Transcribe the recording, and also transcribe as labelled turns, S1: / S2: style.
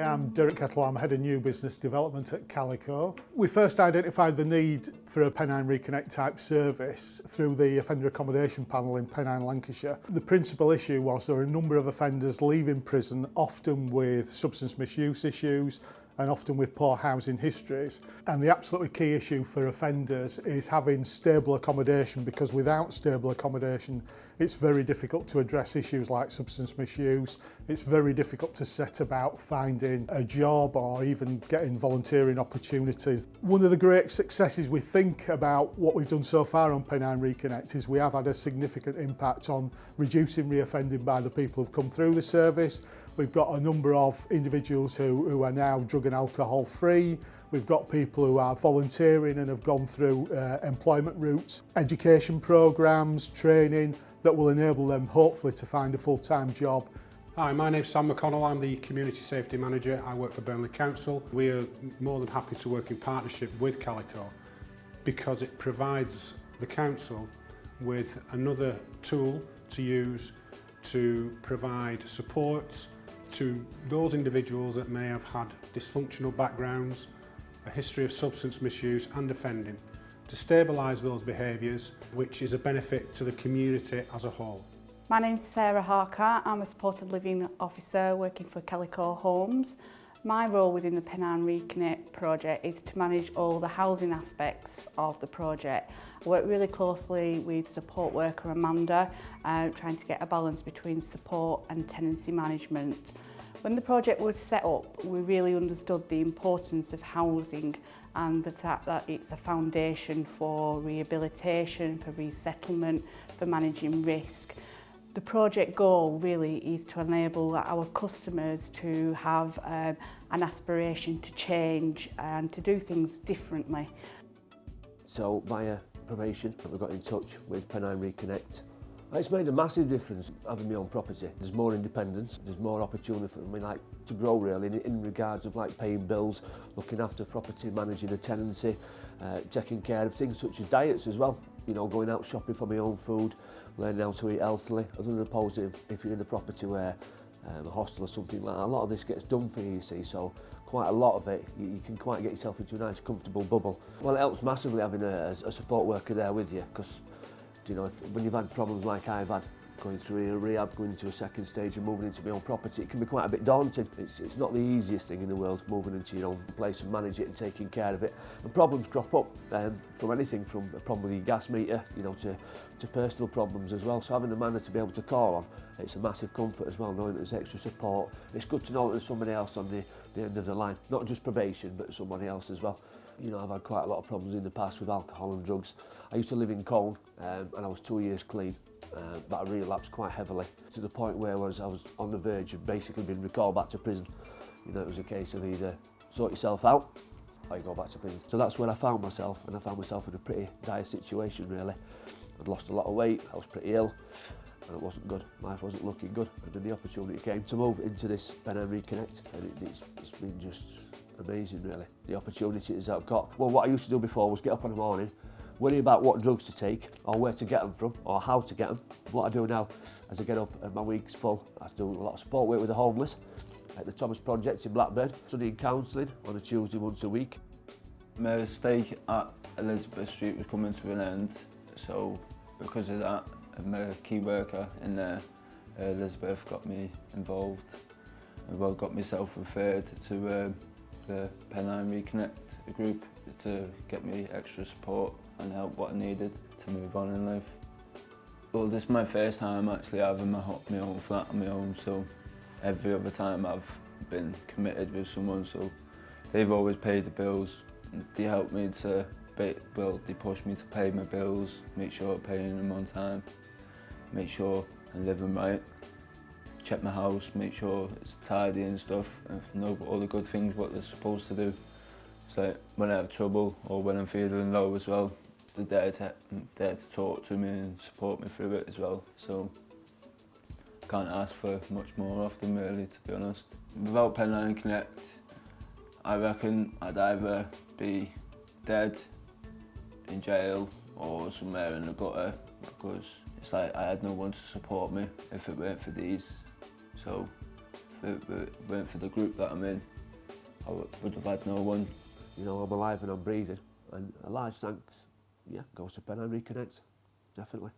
S1: I'm Derek Kettle, I'm Head of New Business Development at Calico. We first identified the need for a Pennine Reconnect type service through the Offender Accommodation Panel in Pennine, Lancashire. The principal issue was there were a number of offenders leaving prison, often with substance misuse issues and often with poor housing histories. And the absolutely key issue for offenders is having stable accommodation, because without stable accommodation it's very difficult to address issues like substance misuse. It's very difficult to set about finding a job or even getting volunteering opportunities. One of the great successes we think about what we've done so far on Pennine Reconnect is we have had a significant impact on reducing reoffending by the people who've come through the service. We've got a number of individuals who are now drug and alcohol free. We've got people who are volunteering and have gone through employment routes, education programmes, training that will enable them hopefully to find a full-time job.
S2: Hi, my name's Sam McConnell. I'm the Community Safety Manager. I work for Burnley Council. We are more than happy to work in partnership with Calico because it provides the Council with another tool to use to provide support to those individuals that may have had dysfunctional backgrounds, a history of substance misuse and offending, to stabilise those behaviours, which is a benefit to the community as a whole.
S3: My name's Sarah Harker. I'm a supported living officer working for Calico Homes. My role within the Pennine Reconnect project is to manage all the housing aspects of the project. I work really closely with support worker Amanda, trying to get a balance between support and tenancy management. When the project was set up, we really understood the importance of housing and the fact that it's a foundation for rehabilitation, for resettlement, for managing risk. The project goal really is to enable our customers to have an aspiration to change and to do things differently.
S4: So via probation, we got in touch with Pennine Reconnect. It's made a massive difference having my own property. There's more independence, there's more opportunity for me to grow really in regards of paying bills, looking after property, managing a tenancy, taking care of things such as diets as well. You know, going out shopping for my own food, learning how to eat healthily, as opposed to if you're in a property where a hostel or something like that. A lot of this gets done for you, see, so quite a lot of it, you can quite get yourself into a nice comfortable bubble. Well, it helps massively having a support worker there with you, because you know, when you've had problems like I've had, going through a rehab, going into a second stage and moving into my own property, it can be quite a bit daunting. It's not the easiest thing in the world, moving into your own place and manage it and taking care of it. And problems crop up from anything from a problem with your gas meter, you know, to personal problems as well. So having a manner to be able to call on, it's a massive comfort as well, knowing that there's extra support. It's good to know that there's somebody else on the end of the line, not just probation, but somebody else as well. You know, I've had quite a lot of problems in the past with alcohol and drugs. I used to live in Colne and I was 2 years clean, but I relapsed quite heavily to the point where I was on the verge of basically being recalled back to prison. You know, it was a case of either sort yourself out or you go back to prison. So that's where I found myself, and I found myself in a pretty dire situation really. I'd lost a lot of weight, I was pretty ill, and it wasn't good. Life wasn't looking good. And then the opportunity came to move into this Pennine Reconnect, and it's been just amazing really, the opportunities that I've got. Well, what I used to do before was get up in the morning, worry about what drugs to take or where to get them from or how to get them. What I do now, as I get up and my week's full, I do a lot of support work with the homeless at the Thomas Project in Blackburn, studying counselling on a Tuesday once a week.
S5: My stay at Elizabeth Street was coming to an end, so because of that, my key worker in there, Elizabeth, got me involved and well got myself referred to the Pennine Reconnect group to get me extra support and help what I needed to move on in life. Well, this is my first time actually having my own flat on my own, so every other time I've been committed with someone, so they've always paid the bills. They help me to, they push me to pay my bills, make sure I'm paying them on time, make sure I'm living right, check my house, make sure it's tidy and stuff, and know all the good things what they're supposed to do. So when I have trouble or when I'm feeling low as well, they're there to talk to me and support me through it as well. So I can't ask for much more often really, to be honest. Without Pennine Connect, I reckon I'd either be dead, in jail or somewhere in the gutter, because it's like I had no one to support me if it weren't for these. So it weren't for the group that I'm in, I would have had no one.
S4: You know, I'm alive and I'm breathing, and a large thanks, yeah, goes to Pennine Reconnect, definitely.